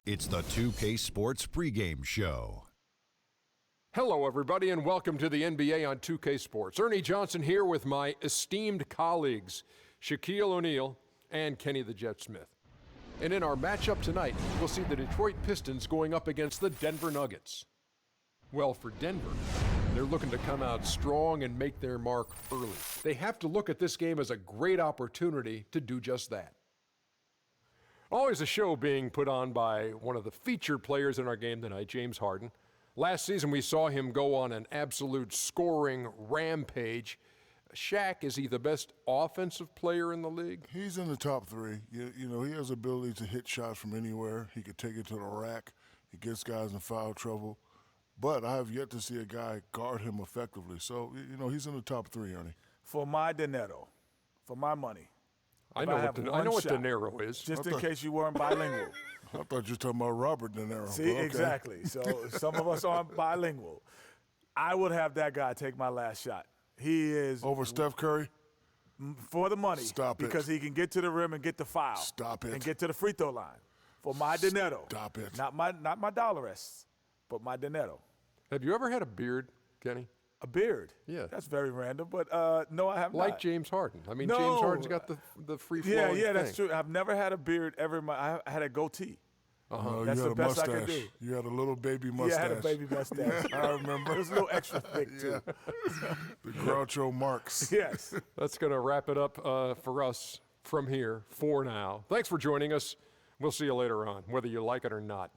It's the 2K Sports pregame show. Hello, everybody, and welcome to the NBA on 2K Sports. Ernie Johnson here with my esteemed colleagues, Shaquille O'Neal and Kenny the Jet Smith. And in our matchup tonight, we'll see the Detroit Pistons going up against the Denver Nuggets. Well, for Denver, they're looking to come out strong and make their mark early. They have to look at this game as a great opportunity to do just that. Always a show being put on by one of the featured players in our game tonight, James Harden. Last season, we saw him go on an absolute scoring rampage. Shaq, is he the best offensive player in the league? He's in the top three. You know, he has the ability to hit shots from anywhere. He could take it to the rack. He gets guys in foul trouble. But I have yet to see a guy guard him effectively. So, you know, he's in the top three, Ernie. For my dinero, for my money. I know what dinero is. Just in case you weren't bilingual. I thought you were talking about Robert De Niro. See, okay. Exactly. So some of us aren't bilingual. I would have that guy take my last shot. He is over Steph Curry? For the money. Stop it. Because he can get to the rim and get the foul. Stop it. And get to the free throw line. For my dinero. Stop it. Not my dollarests, but my dinero. Have you ever had a beard, Kenny? A beard? Yeah. That's very random, but no, I have not. Like James Harden. I mean, no. James Harden's got the free-flowing Yeah, that's thing. true. I've never had a beard ever in my I had a goatee. No, That's you had the best mustache. I could do. You had a little baby mustache. Yeah, I had a baby mustache. I remember. It was a little extra thick, too. The Groucho Marx. Yes. That's going to wrap it up for us from here for now. Thanks for joining us. We'll see you later on, whether you like it or not.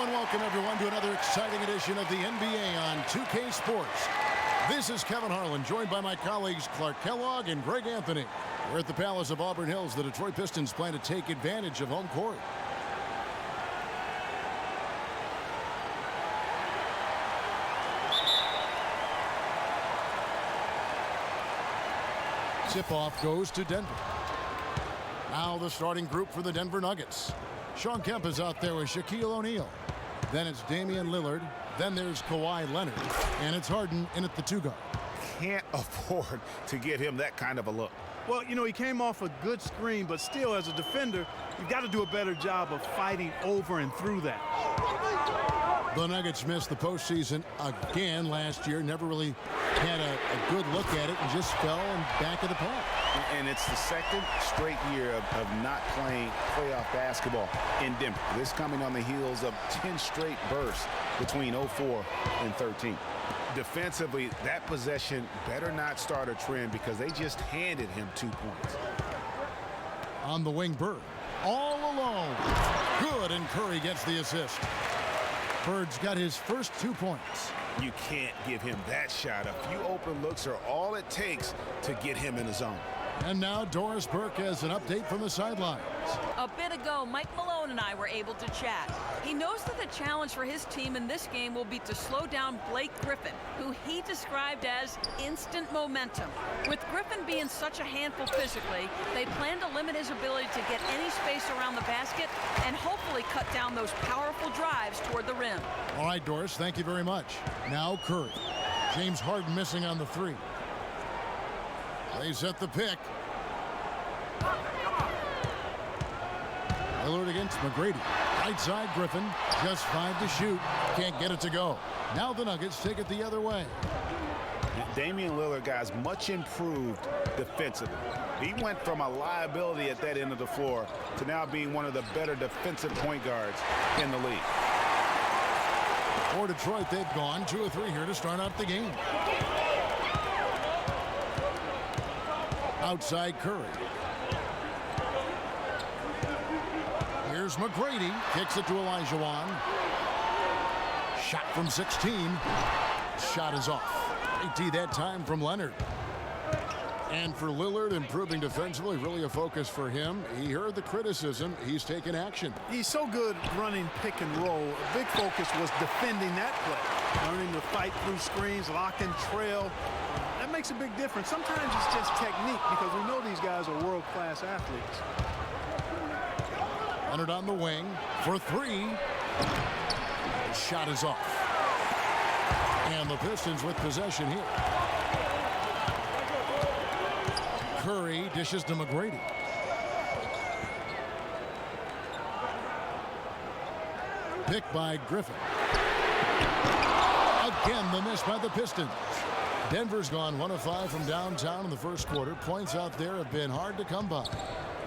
Welcome, everyone, to another exciting edition of the NBA on 2K Sports. This is Kevin Harlan, joined by my colleagues Clark Kellogg and Greg Anthony. We're at the Palace of Auburn Hills. The Detroit Pistons plan to take advantage of home court. Tip-off goes to Denver. Now the starting group for the Denver Nuggets. Shawn Kemp is out there with Shaquille O'Neal. Then it's Damian Lillard. Then there's Kawhi Leonard. And it's Harden in at the two-guard. Can't afford to get him that kind of a look. Well, you know, he came off a good screen, but still, as a defender, you've got to do a better job of fighting over and through that. The Nuggets missed the postseason again last year. Never really had a good look at it and just fell in back of the pack. And it's the second straight year of not playing playoff basketball in Denver. This coming on the heels of 10 straight bursts between 04 and 13. Defensively, that possession better not start a trend because they just handed him 2 points. On the wing, Bird. All alone. Good, and Curry gets the assist. Bird's got his first 2 points. You can't give him that shot. A few open looks are all it takes to get him in the zone. And now Doris Burke has an update from the sidelines. A bit ago, Mike Malone and I were able to chat. He knows that the challenge for his team in this game will be to slow down Blake Griffin, who he described as instant momentum. With Griffin being such a handful physically, they plan to limit his ability to get any space around the basket and hopefully cut down those powerful drives toward the rim. All right, Doris, thank you very much. Now Curry. James Harden missing on the three. They set the pick. Lillard against McGrady. Right side, Griffin. Just 5 to shoot. Can't get it to go. Now the Nuggets take it the other way. Damian Lillard, guys, much improved defensively. He went from a liability at that end of the floor to now being one of the better defensive point guards in the league. For Detroit, they've gone 2 of 3 here to start out the game. Outside Curry. Here's McGrady. Kicks it to Olajuwon. Shot from 16. Shot is off. AT that time from Leonard. And for Lillard, improving defensively, really a focus for him. He heard the criticism. He's taken action. He's so good running pick and roll. A big focus was defending that play. Learning to fight through screens, lock and trail. That makes a big difference. Sometimes it's just technique because we know these guys are world world-class athletes. Leonard on the wing for three. Shot is off. And the Pistons with possession here. Curry dishes to McGrady. Picked by Griffin. Again, the miss by the Pistons. Denver's gone 1 of 5 from downtown in the first quarter. Points out there have been hard to come by.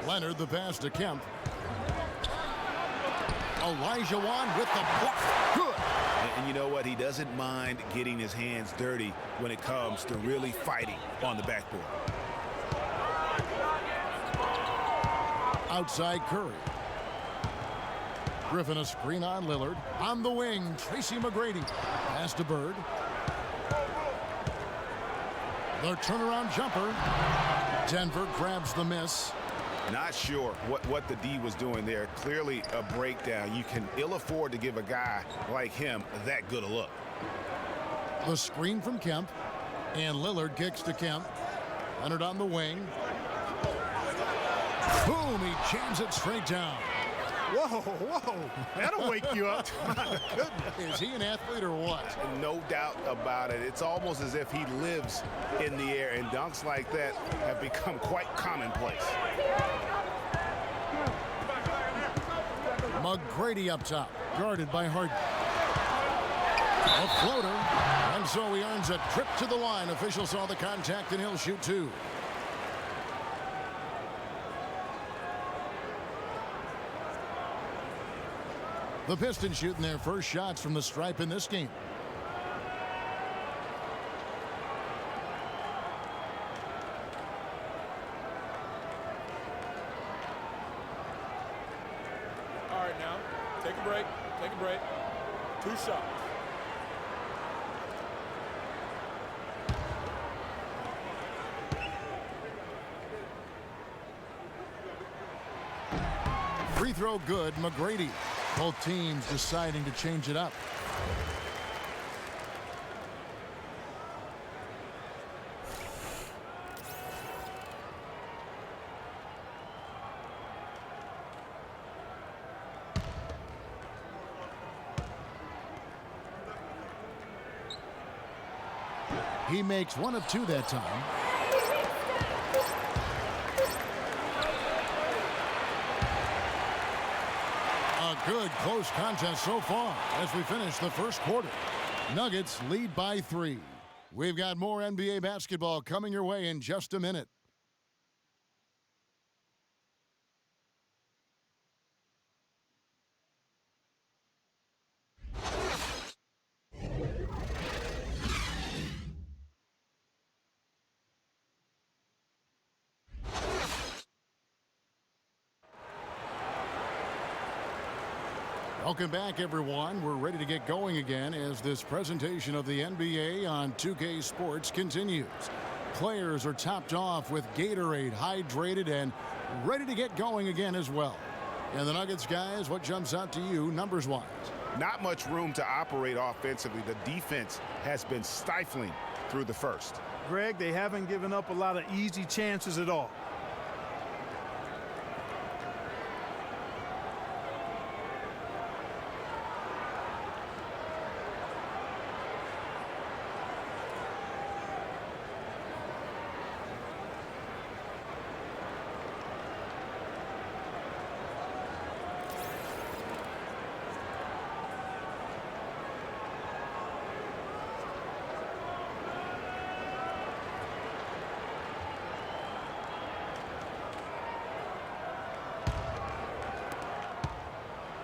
Leonard the pass to Kemp. Olajuwon with the block. Good. And you know what? He doesn't mind getting his hands dirty when it comes to really fighting on the backboard. Outside Curry. Griffin a screen on Lillard. On the wing, Tracy McGrady. Pass to Bird. The turnaround jumper. Denver grabs the miss. Not sure what the D was doing there. Clearly a breakdown. You can ill afford to give a guy like him that good a look. The screen from Kemp. And Lillard kicks to Kemp. Leonard on the wing. Boom, he jams it straight down. Whoa, that'll wake you up. My goodness. Is he an athlete or what? No doubt about it. It's almost as if he lives in the air, and dunks like that have become quite commonplace. McGrady up top, guarded by Harden. A floater, and so he earns a trip to the line. Officials saw the contact, and he'll shoot two. The Pistons shooting their first shots from the stripe in this game. All right, now, take a break. Take a break. 2 shots. Free throw good, McGrady. Both teams deciding to change it up. He makes 1 of 2 that time. Good close contest so far as we finish the first quarter. Nuggets lead by 3. We've got more NBA basketball coming your way in just a minute. Welcome back, everyone. We're ready to get going again as this presentation of the NBA on 2K Sports continues. Players are topped off with Gatorade, hydrated, and ready to get going again as well. And the Nuggets, guys, what jumps out to you numbers-wise? Not much room to operate offensively. The defense has been stifling through the first. Greg, they haven't given up a lot of easy chances at all.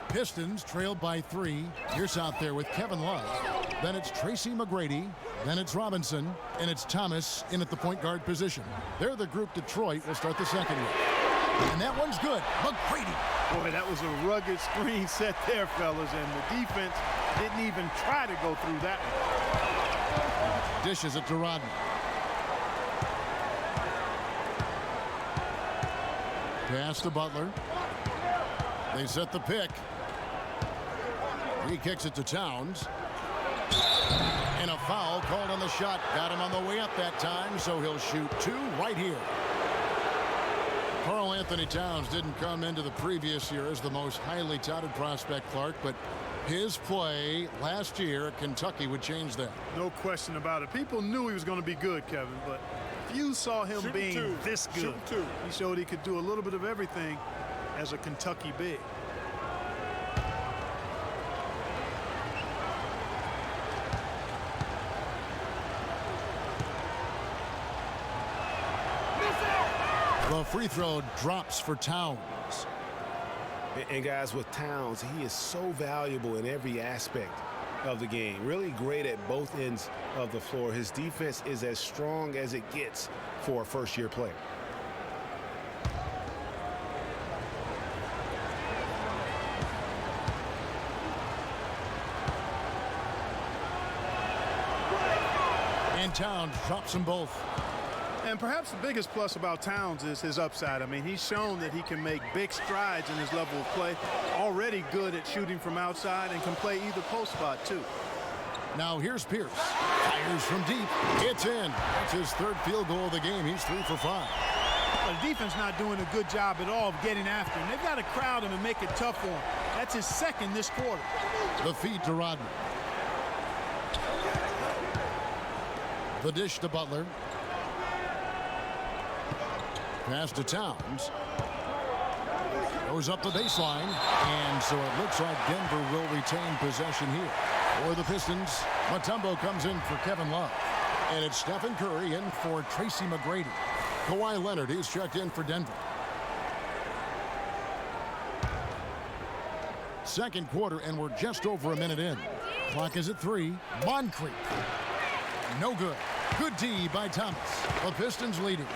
Pistons trailed by 3. Here's out there with Kevin Love. Then it's Tracy McGrady. Then it's Robinson. And it's Thomas in at the point guard position. They're the group Detroit will start the second with. And that one's good. McGrady. Boy, that was a rugged screen set there, fellas. And the defense didn't even try to go through that one. Dishes it to Rodney. Pass to Butler. They set the pick. He kicks it to Towns. And a foul called on the shot. Got him on the way up that time, so he'll shoot 2 right here. Anthony Towns didn't come into the previous year as the most highly touted prospect, Clark, but his play last year at Kentucky would change that. No question about it. People knew he was going to be good, Kevin, but few saw him being this good. He showed he could do a little bit of everything as a Kentucky big. The free throw drops for Towns. And guys, with Towns, he is so valuable in every aspect of the game. Really great at both ends of the floor. His defense is as strong as it gets for a first-year player. And Towns drops them both. And perhaps the biggest plus about Towns is his upside. I mean, he's shown that he can make big strides in his level of play. Already good at shooting from outside and can play either post spot, too. Now here's Pierce. Fires from deep. It's in. That's his third field goal of the game. He's 3 for 5. Well, the defense not doing a good job at all of getting after him. They've got to crowd him and make it tough for him. That's his second this quarter. The feed to Rodman. The dish to Butler. Pass to Towns. Goes up the baseline. And so it looks like Denver will retain possession here. For the Pistons, Mutombo comes in for Kevin Love. And it's Stephen Curry in for Tracy McGrady. Kawhi Leonard is checked in for Denver. Second quarter, and we're just over a minute in. Clock is at 3. Moncrief. No good. Good D by Thomas. The Pistons leading.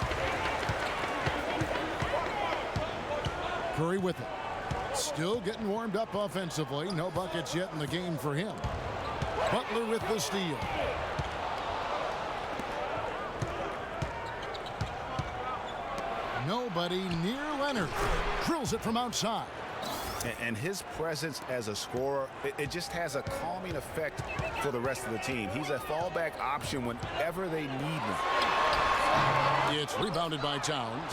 Curry with it. Still getting warmed up offensively. No buckets yet in the game for him. Butler with the steal. Nobody near Leonard. Drills it from outside. And his presence as a scorer, it just has a calming effect for the rest of the team. He's a fallback option whenever they need him. It's rebounded by Towns.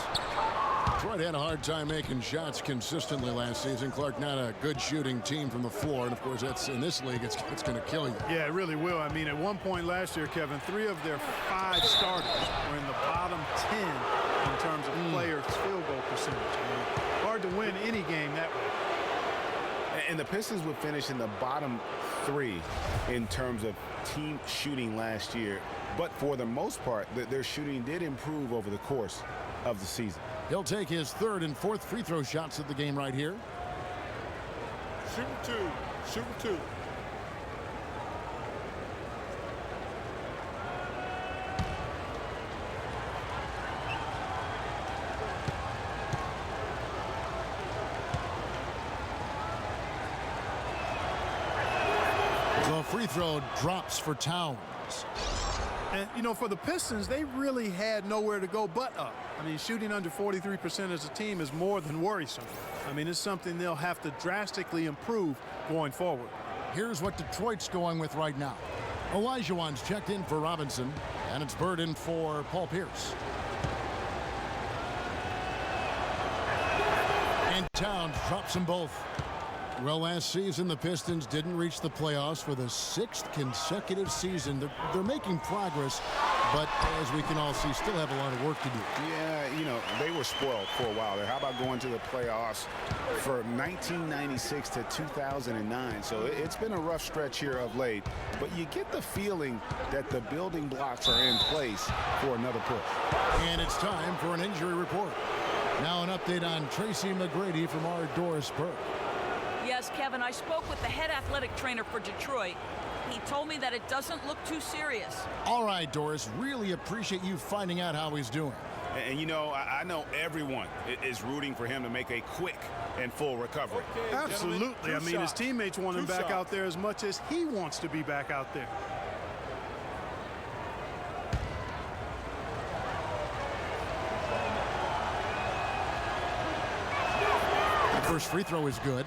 Detroit had a hard time making shots consistently last season. Clark, not a good shooting team from the floor. And, of course, that's in this league, it's going to kill you. Yeah, it really will. I mean, at one point last year, Kevin, 3 of their 5 starters were in the bottom 10 in terms of players' field goal percentage. I mean, hard to win any game that way. And the Pistons would finish in the bottom 3 in terms of team shooting last year. But for the most part, their shooting did improve over the course of the season. He'll take his 3rd and 4th free throw shots of the game right here. Shoot 2. Shoot 2. The free throw drops for Towns. And, you know, for the Pistons, they really had nowhere to go but up. I mean, shooting under 43% as a team is more than worrisome. I mean, it's something they'll have to drastically improve going forward. Here's what Detroit's going with right now. Olajuwon's checked in for Robinson, and it's Bird in for Paul Pierce. And Towns drops them both. Well, last season, the Pistons didn't reach the playoffs for the 6th consecutive season. They're making progress, but as we can all see, still have a lot of work to do. Yeah, you know, they were spoiled for a while there. How about going to the playoffs for 1996 to 2009? So it's been a rough stretch here of late, but you get the feeling that the building blocks are in place for another push. And it's time for an injury report. Now an update on Tracy McGrady from our Doris Burke. Yes, Kevin, I spoke with the head athletic trainer for Detroit. He told me that it doesn't look too serious. All right, Doris, really appreciate you finding out how he's doing. And you know, I know everyone is rooting for him to make a quick and full recovery. Okay, absolutely. I mean, his teammates want him back out there as much as he wants to be back out there. The first free throw is good.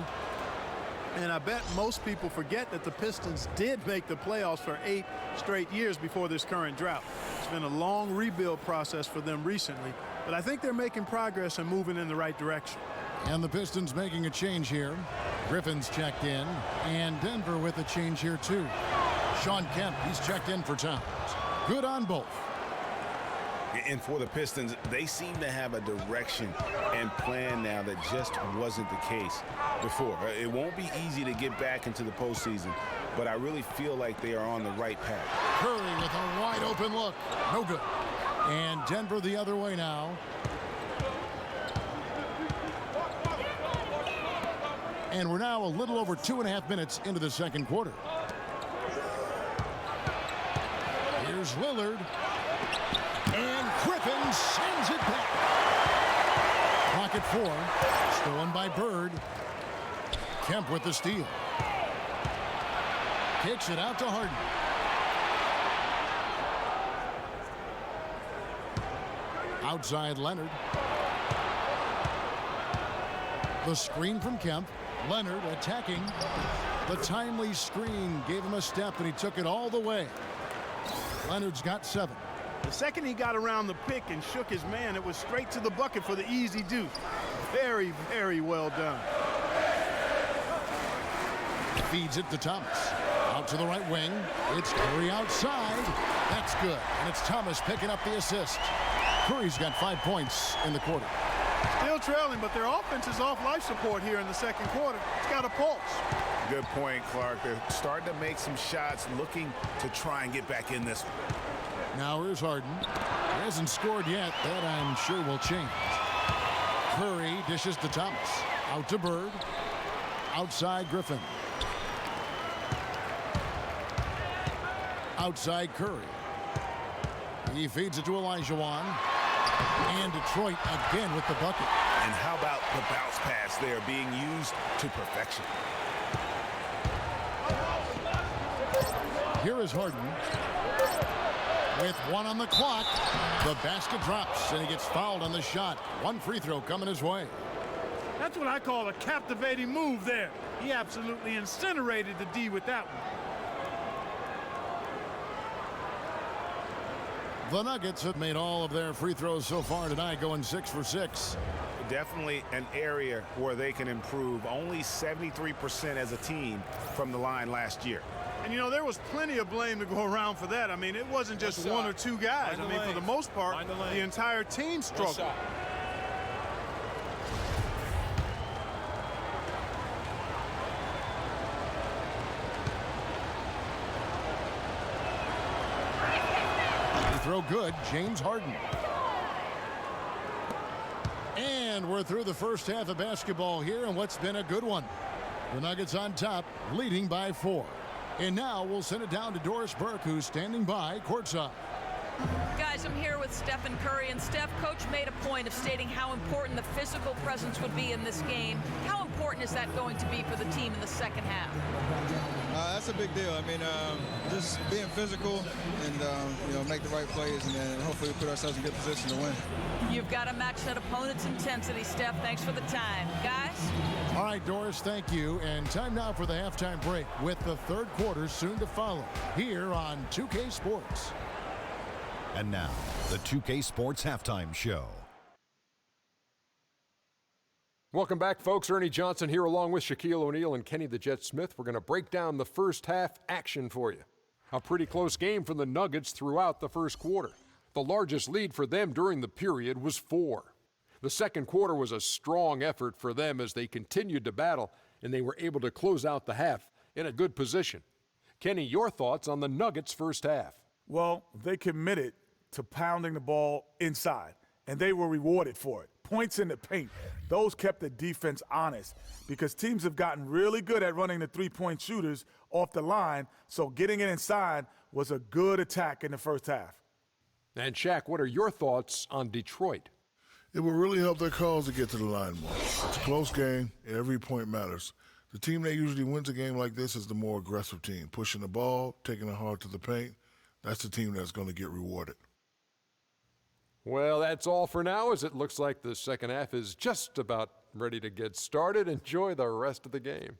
And I bet most people forget that the Pistons did make the playoffs for 8 straight years before this current drought. It's been a long rebuild process for them recently, but I think they're making progress and moving in the right direction. And the Pistons making a change here. Griffin's checked in, and Denver with a change here too. Shawn Kemp, he's checked in for Towns. Good on both. And for the Pistons, they seem to have a direction and plan now that just wasn't the case before. It won't be easy to get back into the postseason, but I really feel like they are on the right path. Curry with a wide open look. No good. And Denver the other way now. And we're now a little over 2.5 minutes into the second quarter. Here's Lillard. And Griffin sends it back. Clock at 4. Stolen by Bird. Kemp with the steal. Kicks it out to Harden. Outside Leonard. The screen from Kemp. Leonard attacking. The timely screen gave him a step, and he took it all the way. Leonard's got 7. The second he got around the pick and shook his man, it was straight to the bucket for the easy deuce. Very, very well done. Feeds it to Thomas. Out to the right wing. It's Curry outside. That's good. And it's Thomas picking up the assist. Curry's got 5 points in the quarter. Still trailing, but their offense is off life support here in the second quarter. It's got a pulse. Good point, Clark. They're starting to make some shots, looking to try and get back in this one. Now here's Harden. He hasn't scored yet. That I'm sure will change. Curry dishes to Thomas. Out to Bird. Outside Griffin. Outside Curry. He feeds it to Olajuwon. And Detroit again with the bucket. And how about the bounce pass there being used to perfection? Here is Harden. With 1 on the clock, the basket drops, and he gets fouled on the shot. 1 free throw coming his way. That's what I call a captivating move there. He absolutely incinerated the D with that one. The Nuggets have made all of their free throws so far tonight, going 6 for 6. Definitely an area where they can improve. Only 73% as a team from the line last year. And, you know, there was plenty of blame to go around for that. I mean, it wasn't just 1 or 2 guys. I mean, for the most part, the entire team struggled. Throw good, James Harden. And we're through the first half of basketball here, and what's been a good one. The Nuggets on top, leading by 4. And now we'll send it down to Doris Burke, who's standing by courtside. Guys, I'm here with Stephen Curry, and Steph, Coach made a point of stating how important the physical presence would be in this game. How important is that going to be for the team in the second half? That's a big deal. I mean, just being physical and, you know, make the right plays, and then hopefully put ourselves in good position to win. You've got to match that opponent's intensity, Steph. Thanks for the time. Guys? All right, Doris, thank you. And time now for the halftime break with the third quarter soon to follow here on 2K Sports. And now, the 2K Sports Halftime Show. Welcome back, folks. Ernie Johnson here along with Shaquille O'Neal and Kenny the Jet Smith. We're going to break down the first half action for you. A pretty close game for the Nuggets throughout the first quarter. The largest lead for them during the period was 4. The second quarter was a strong effort for them as they continued to battle, and they were able to close out the half in a good position. Kenny, your thoughts on the Nuggets' first half? Well, they committed to pounding the ball inside, and they were rewarded for it. Points in the paint. Those kept the defense honest because teams have gotten really good at running the three-point shooters off the line, so getting it inside was a good attack in the first half. And Shaq, what are your thoughts on Detroit? It will really help their cause to get to the line more. It's a close game. Every point matters. The team that usually wins a game like this is the more aggressive team, pushing the ball, taking it hard to the paint. That's the team that's going to get rewarded. Well, that's all for now, as it looks like the second half is just about ready to get started. Enjoy the rest of the game.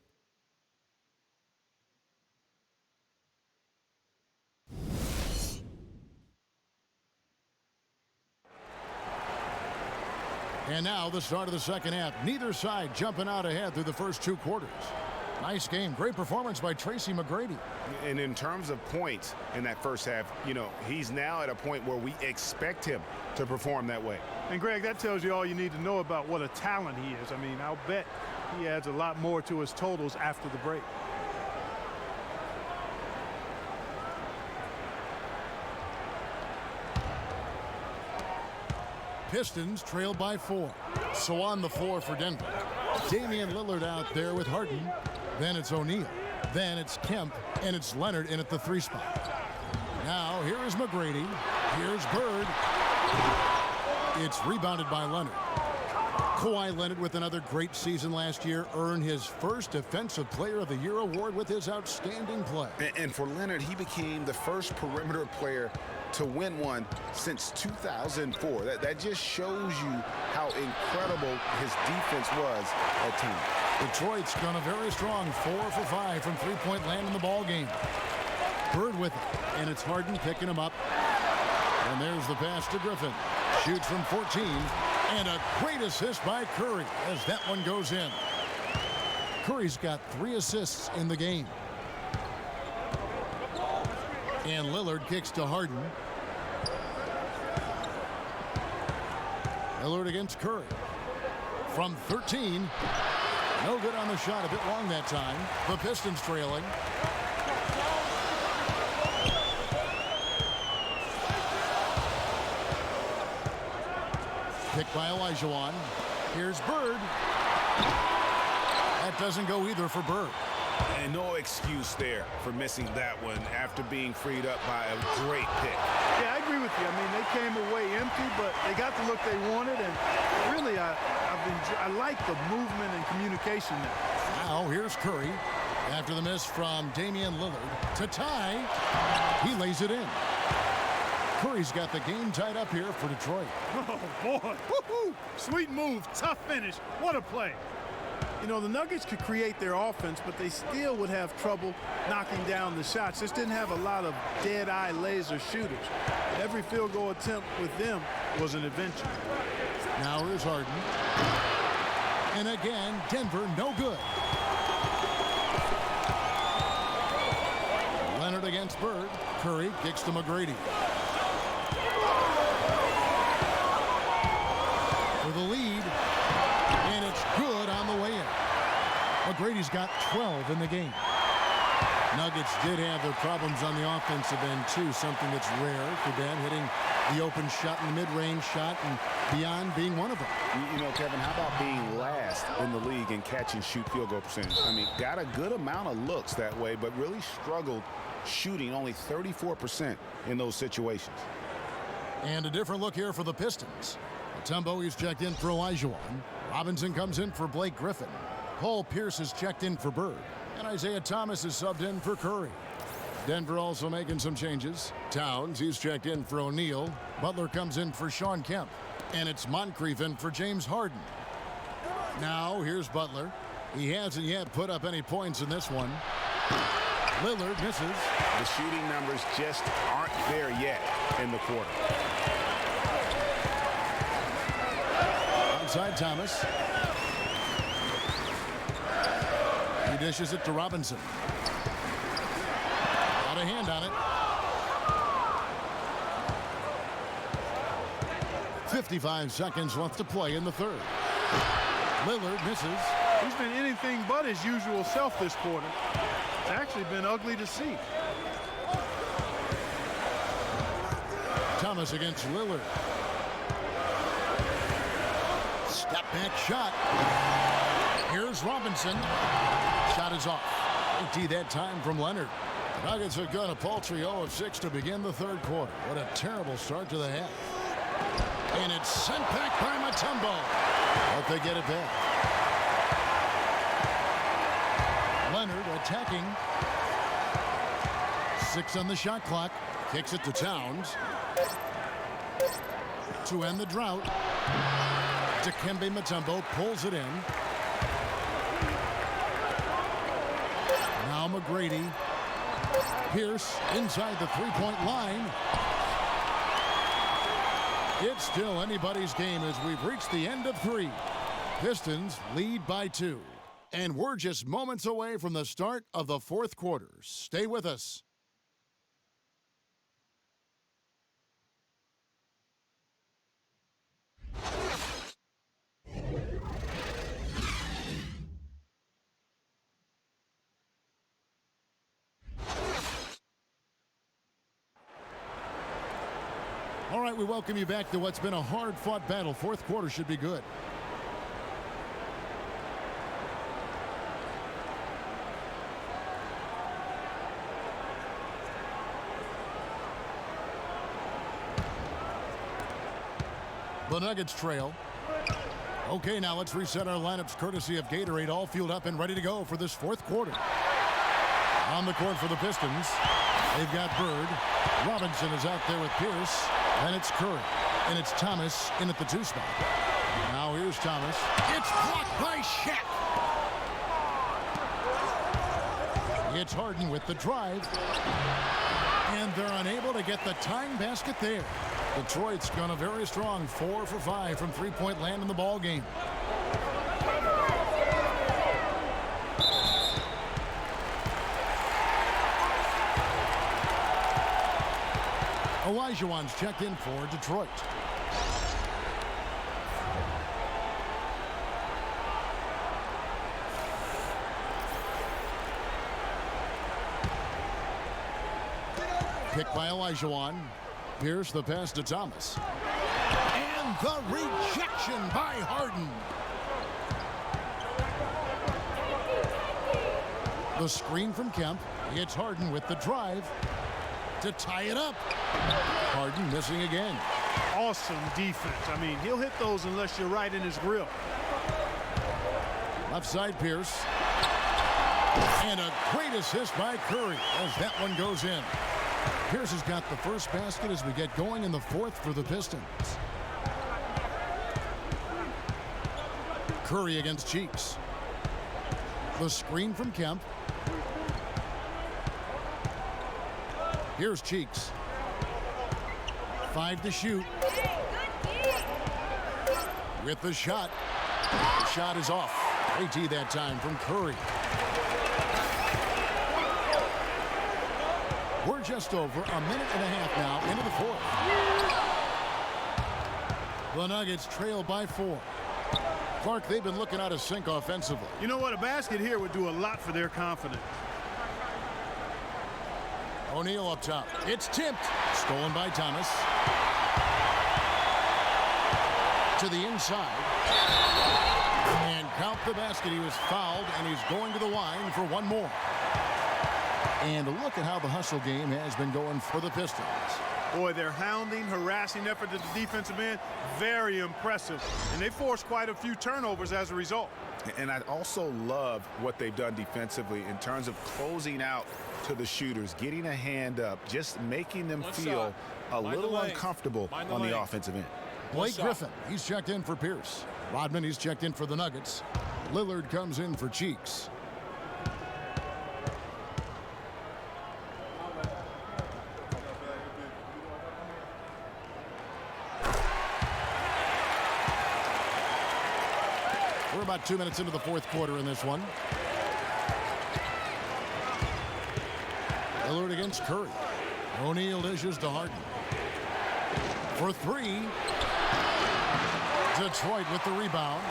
And now the start of the second half. Neither side jumping out ahead through the first 2 quarters. Nice game. Great performance by Tracy McGrady. And in terms of points in that first half, you know, he's now at a point where we expect him to perform that way. And, Greg, that tells you all you need to know about what a talent he is. I mean, I'll bet he adds a lot more to his totals after the break. Pistons trail by 4. So on the floor for Denver. Damian Lillard out there with Harden. Then it's O'Neal. Then it's Kemp. And it's Leonard in at the 3 spot. Now here is McGrady. Here's Bird. It's rebounded by Leonard. Kawhi Leonard with another great season last year earned his first Defensive Player of the Year award with his outstanding play. And for Leonard, he became the first perimeter player to win one since 2004. That just shows you how incredible his defense was at times. Detroit's gone a very strong 4 for 5 from 3-point land in the ball game. Bird with it, and it's Harden picking him up. And there's the pass to Griffin. Shoots from 14, and a great assist by Curry as that one goes in. Curry's got 3 assists in the game. And Lillard kicks to Harden. Lillard against Curry. From 13. No good on the shot. A bit long that time. The Pistons trailing. Picked by Olajuwon. Here's Bird. That doesn't go either for Bird. And no excuse there for missing that one after being freed up by a great pick. Yeah, I agree with you. I mean, they came away empty, but they got the look they wanted, and really, I like the movement and communication there. Now here's Curry. After the miss from Damian Lillard to tie, he lays it in. Curry's got the game tied up here for Detroit. Oh, boy. Woo-hoo. Sweet move. Tough finish. What a play. You know, the Nuggets could create their offense, but they still would have trouble knocking down the shots. Just didn't have a lot of dead-eye laser shooters. Every field goal attempt with them was an adventure. Now here's Harden. And again, Denver no good. Leonard against Bird. Curry kicks to McGrady. For the lead. And it's good on the way in. McGrady's got 12 in the game. Nuggets did have their problems on the offensive end, too. Something that's rare for them, hitting the open shot and the mid-range shot and beyond being one of them. You know, Kevin, how about being last in the league in catch and shoot field goal percentage? I mean, got a good amount of looks that way, but really struggled shooting only 34% in those situations. And a different look here for the Pistons. Mutombo is checked in for Olajuwon. Robinson comes in for Blake Griffin. Paul Pierce is checked in for Bird. And Isaiah Thomas is subbed in for Curry. Denver also making some changes. Towns, he's checked in for O'Neal. Butler comes in for Sean Kemp. And it's Moncrief in for James Harden. Now here's Butler. He hasn't yet put up any points in this one. Lillard misses. The shooting numbers just aren't there yet in the quarter. Outside Thomas. He dishes it to Robinson. Got a hand on it. 55 seconds left to play in the third. Lillard misses. He's been anything but his usual self this quarter. It's actually been ugly to see. Thomas against Lillard. Step back shot. Here's Robinson. Shot is off. 80 that time from Leonard. The Nuggets have got a paltry 0 of 6 to begin the third quarter. What a terrible start to the half. And it's sent back by Mutombo. But they get it back. Leonard attacking. 6 on the shot clock. Kicks it to Towns. To end the drought. Dikembe Mutombo pulls it in. Now McGrady. Pierce inside the three-point line. It's still anybody's game as we've reached the end of 3. Pistons lead by 2. And we're just moments away from the start of the 4th quarter. Stay with us. All right, we welcome you back to what's been a hard-fought battle. 4th quarter should be good. The Nuggets trail. Okay, now let's reset our lineups courtesy of Gatorade, all fueled up and ready to go for this 4th quarter. On the court for the Pistons, they've got Bird. Robinson is out there with Pierce. Then it's Curry. And it's Thomas in at the 2 spot. Now here's Thomas. It's blocked by Shaq. It's Harden with the drive. And they're unable to get the tying basket there. Detroit's gone a very strong 4 for 5 from three-point land in the ball game. Olajuwon's checked in for Detroit. Picked by Olajuwon. Pierce the pass to Thomas. And the rejection by Harden. The screen from Kemp. It's Harden with the drive to tie it up. Harden missing again. Awesome defense. I mean, he'll hit those unless you're right in his grill. Left side Pierce. And a great assist by Curry as that one goes in. Pierce has got the first basket as we get going in the 4th for the Pistons. Curry against Cheeks. The screen from Kemp. Here's Cheeks. 5 to shoot. With the shot. The shot is off. AT that time from Curry. We're just over a minute and a half now into the 4th. The Nuggets trail by 4. Clark, they've been looking out of sync offensively. You know what? A basket here would do a lot for their confidence. O'Neal up top. It's tipped. Stolen by Thomas. To the inside. And count the basket. He was fouled, and he's going to the line for one more. And look at how the hustle game has been going for the Pistons. Boy, their hounding, harassing effort at the defensive end, very impressive. And they forced quite a few turnovers as a result. And I also love what they've done defensively in terms of closing out to the shooters, getting a hand up, just making them feel a little uncomfortable on the offensive end. Blake Griffin, he's checked in for Pierce. Rodman, he's checked in for the Nuggets. Lillard comes in for Cheeks. We're about 2 minutes into the 4th quarter in this one. Lillard against Curry. O'Neal dishes to Harden. For 3. Detroit with the rebound.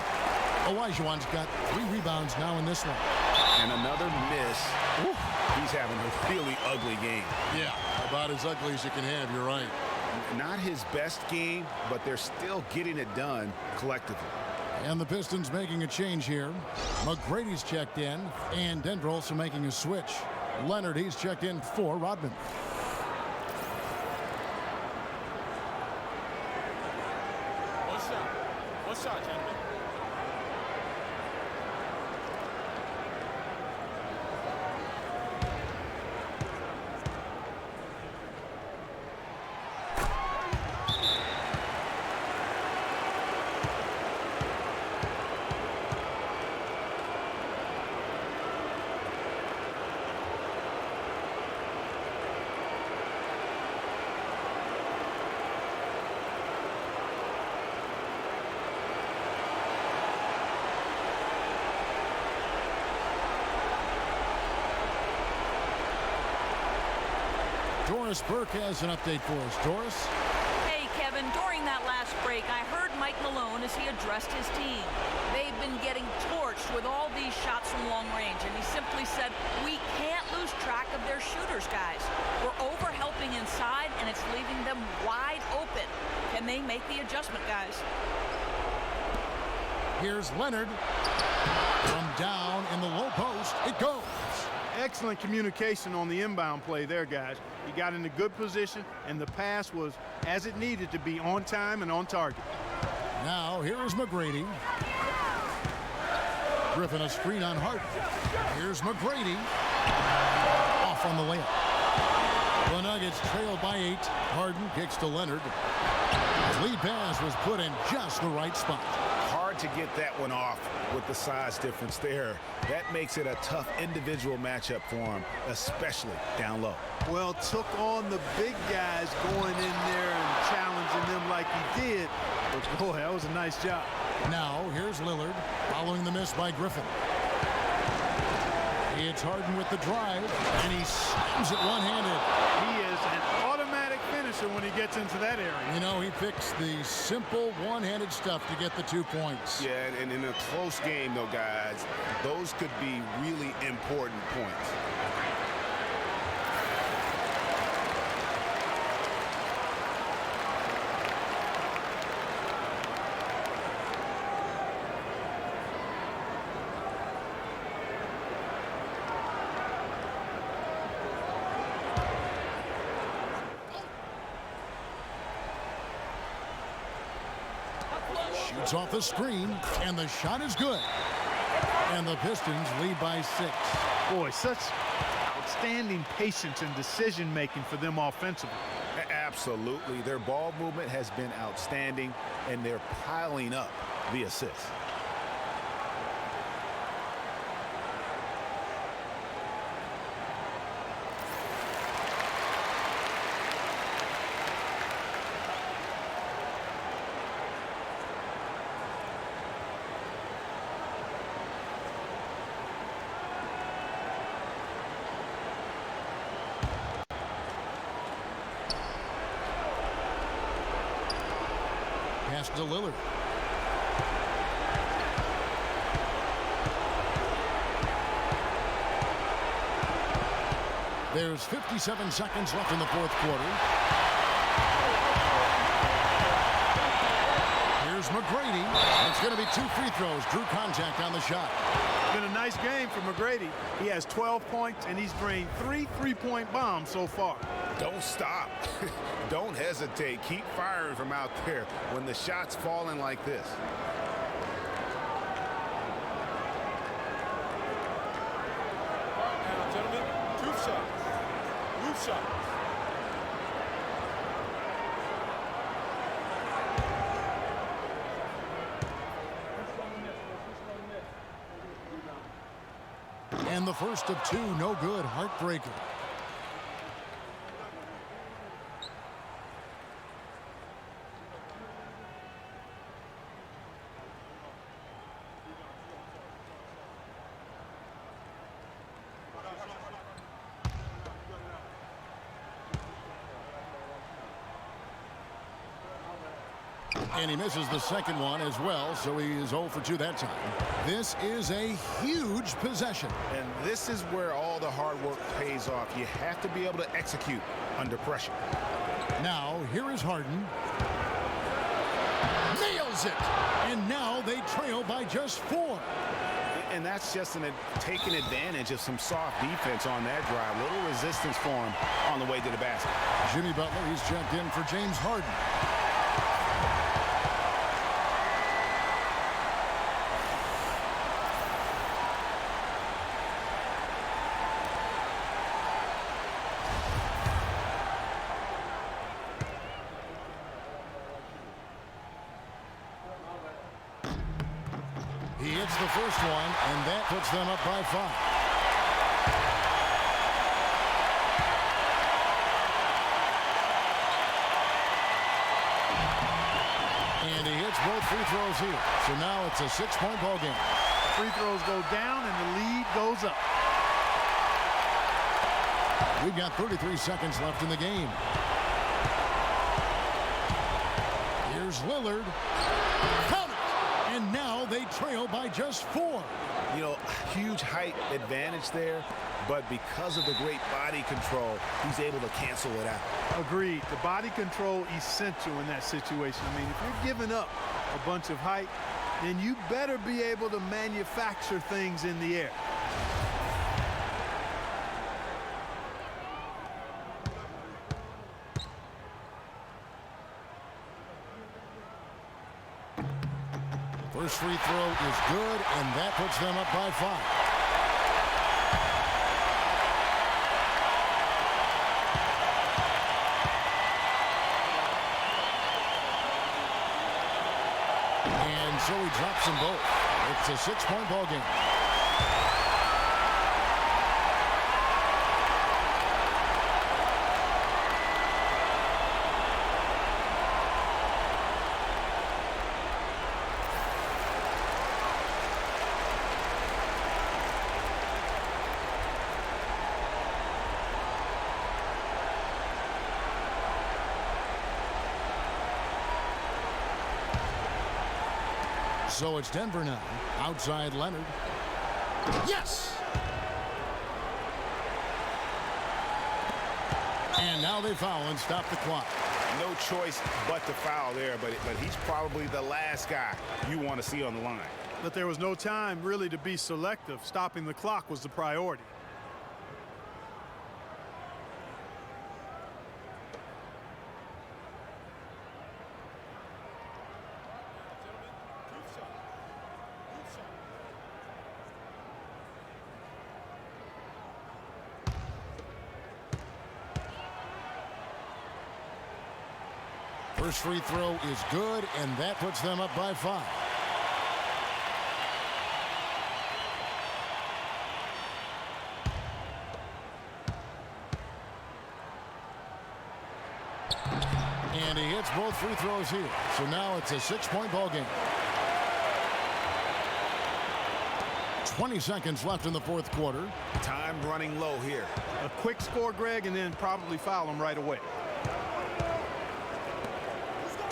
Olajuwon's got 3 rebounds now in this one. And another miss. Woo. He's having a really ugly game. Yeah, about as ugly as you can have, you're right. Not his best game, but they're still getting it done collectively. And the Pistons making a change here. McGrady's checked in, and Denver also making a switch. Leonard, he's checked in for Rodman. What's shot, champion? Doris Burke has an update for us. Doris? Hey, Kevin, during that last break, I heard Mike Malone as he addressed his team. They've been getting torched with all these shots from long range, and he simply said, we can't lose track of their shooters, guys. We're over-helping inside, and it's leaving them wide open. Can they make the adjustment, guys? Here's Leonard. From down in the low post, it goes. Excellent communication on the inbound play there, guys. He got in a good position, and the pass was as it needed to be, on time and on target. Now, here is McGrady. Griffin a screen on Harden. Here's McGrady. Off on the layup. The Nuggets trail by 8. Harden kicks to Leonard. His lead pass was put in just the right spot. Hard to get that one off with the size difference there. That makes it a tough individual matchup for him, especially down low. Well, took on the big guys going in there and challenging them like he did. But boy, that was a nice job. Now, here's Lillard following the miss by Griffin. It's Harden with the drive, and he slams it one-handed. He is an automatic finisher when he gets into that area. You know, he picks the simple one-handed stuff to get the 2 points. Yeah, and in a close game, though, guys, those could be really important points. Shoots off the screen, and the shot is good. And the Pistons lead by 6. Boy, such outstanding patience and decision-making for them offensively. Absolutely. Their ball movement has been outstanding, and they're piling up the assists. Pass to Lillard. There's 57 seconds left in the fourth quarter. Here's McGrady. It's going to be 2 free throws. Drew contact on the shot. Been a nice game for McGrady. He has 12 points, and he's drained 3 3-point bombs so far. Don't stop. Don't hesitate. Keep firing from out there when the shot's falling like this. Now, gentlemen, 2 shots. 2 shots. And the first of 2, no good. Heartbreaker. And he misses the second one as well, so he is 0 for 2 that time. This is a huge possession. And this is where all the hard work pays off. You have to be able to execute under pressure. Now, here is Harden. Nails it! And now they trail by just 4. And that's just taking advantage of some soft defense on that drive. Little resistance for him on the way to the basket. Jimmy Butler, he's checked in for James Harden. He hits the first one, and that puts them up by 5. And he hits both free throws here. So now it's a 6-point ball game. Free throws go down, and the lead goes up. We've got 33 seconds left in the game. Here's Lillard. Count it! And now they trail by just 4. You know, huge height advantage there, but because of the great body control, he's able to cancel it out. Agreed. The body control essential in that situation. I mean, if you're giving up a bunch of height, then you better be able to manufacture things in the air. First free throw is good, and that puts them up by 5. And so he drops them both. It's a 6-point ball game. So it's Denver now. Outside Leonard. Yes! And now they foul and stop the clock. No choice but to foul there, but he's probably the last guy you want to see on the line. But there was no time really to be selective. Stopping the clock was the priority. First free throw is good, and that puts them up by 5. And he hits both free throws here. So now it's a 6-point ball game. 20 seconds left in the fourth quarter. Time running low here. A quick score, Greg, and then probably foul him right away.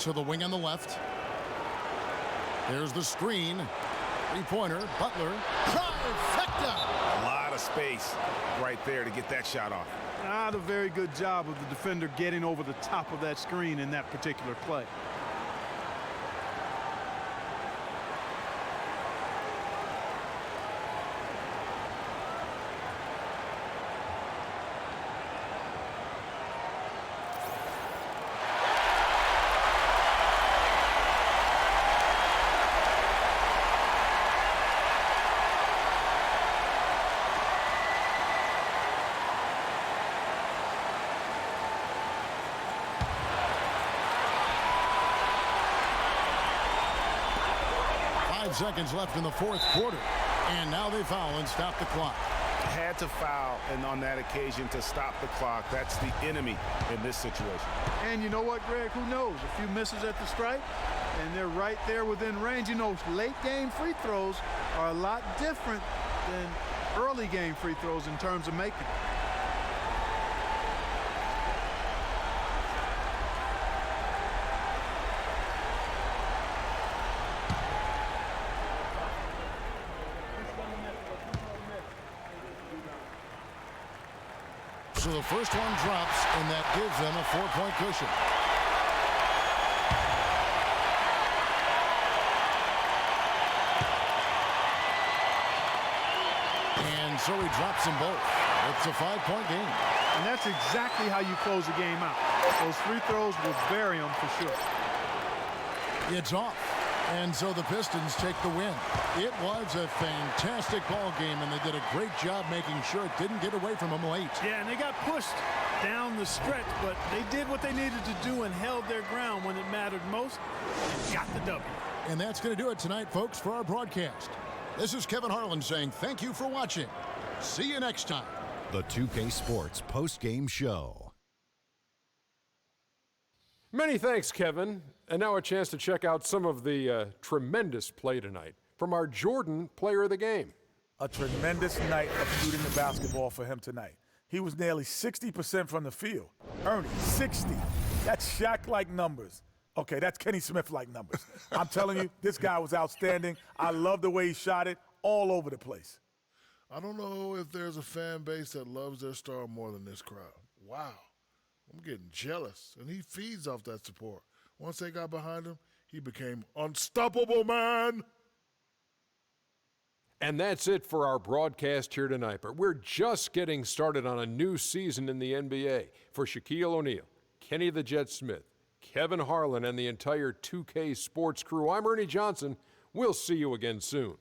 To the wing on the left. There's the screen. Three-pointer. Butler. Trifecta! A lot of space right there to get that shot off. Not a very good job of the defender getting over the top of that screen in that particular play. Seconds left in the fourth quarter, and now they foul and stop the clock. Had to foul, and on that occasion to stop the clock. That's the enemy in this situation. And you know what, Greg? Who knows? A few misses at the stripe, and they're right there within range. You know, late game free throws are a lot different than early game free throws in terms of making. So the first one drops, and that gives them a 4-point cushion. And so he drops them both. It's a 5-point game. And that's exactly how you close the game out. Those free throws will bury them for sure. It's off. And so the Pistons take the win. It was a fantastic ball game, and they did a great job making sure it didn't get away from them late. Yeah, and they got pushed down the stretch, but they did what they needed to do and held their ground when it mattered most and got the W. And that's going to do it tonight, folks, for our broadcast. This is Kevin Harlan saying thank you for watching. See you next time. The 2K Sports post-game show. Many thanks, Kevin. And now a chance to check out some of the tremendous play tonight from our Jordan player of the game. A tremendous night of shooting the basketball for him tonight. he was nearly 60% from the field. Ernie, 60. That's Shaq-like numbers. Okay, that's Kenny Smith-like numbers. I'm telling you, this guy was outstanding. I love the way he shot it all over the place. I don't know if there's a fan base that loves their star more than this crowd. Wow. I'm getting jealous, and he feeds off that support. Once they got behind him, he became unstoppable, man. And that's it for our broadcast here tonight. But we're just getting started on a new season in the NBA. For Shaquille O'Neal, Kenny the Jet Smith, Kevin Harlan, and the entire 2K Sports crew, I'm Ernie Johnson. We'll see you again soon.